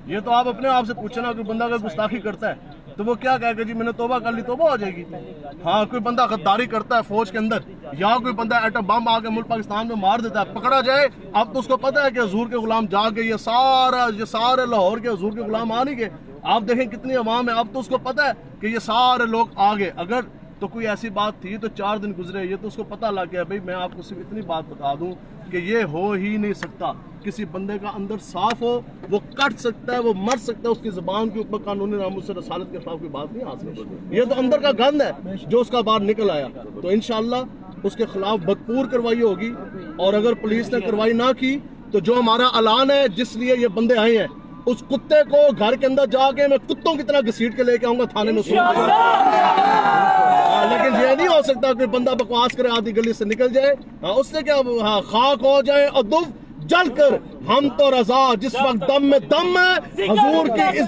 یہ تو آپ اپنے آپ سے پوچھیں نا، کوئی بندہ اگر گستاخی کرتا ہے تو وہ کیا کہے گا جی میں نے توبہ کر لی، توبہ ہو جائے گی. ہاں کوئی بندہ غداری کرتا ہے فوج کے اندر، یا کوئی بندہ ایٹم بم آ کے ملک پاکستان میں مار دیتا ہے، پکڑا جائے. اب تو اس کو پتا ہے کہ حضور کے غلام جا کے یہ سارے لاہور کے حضور کے غلام آ نہیں گئے. آپ دیکھیں کتنی عوام ہے، اب تو اس کو پتا ہے کہ یہ سارے لوگ آ گئے. اگر تو کوئی ایسی بات تھی تو 4 دن گزرے، یہ تو اس کو پتہ لگ گیا. بھائی میں آپ کو صرف اتنی بات بتا دوں کہ یہ ہو ہی نہیں سکتا. کسی بندے کا اندر صاف ہو، وہ کٹ سکتا ہے، وہ مر سکتا ہے، اس کی زبان کے اوپر قانونی ناموس سے رسالت کے خلاف کوئی بات نہیں حاصل. یہ تو اندر کا گند ہے جو اس کا باہر نکل آیا. تو انشاءاللہ اس کے خلاف بھرپور کارروائی ہوگی، اور اگر پولیس نے کارروائی نہ کی تو جو ہمارا اعلان ہے جس لیے یہ بندے آئے ہیں، اس کتے کو گھر کے اندر جا کے میں کتوں کی طرح گھسیٹ کے لے کے آؤں گا تھانے میں. لیکن یہ نہیں ہو سکتا کوئی بندہ بکواس کرے آدھی گلی سے نکل جائے. اس سے کیا خاک ہو جائے اور دف جل کر ہم تو رضا، جس وقت دم میں دم ہے حضور کی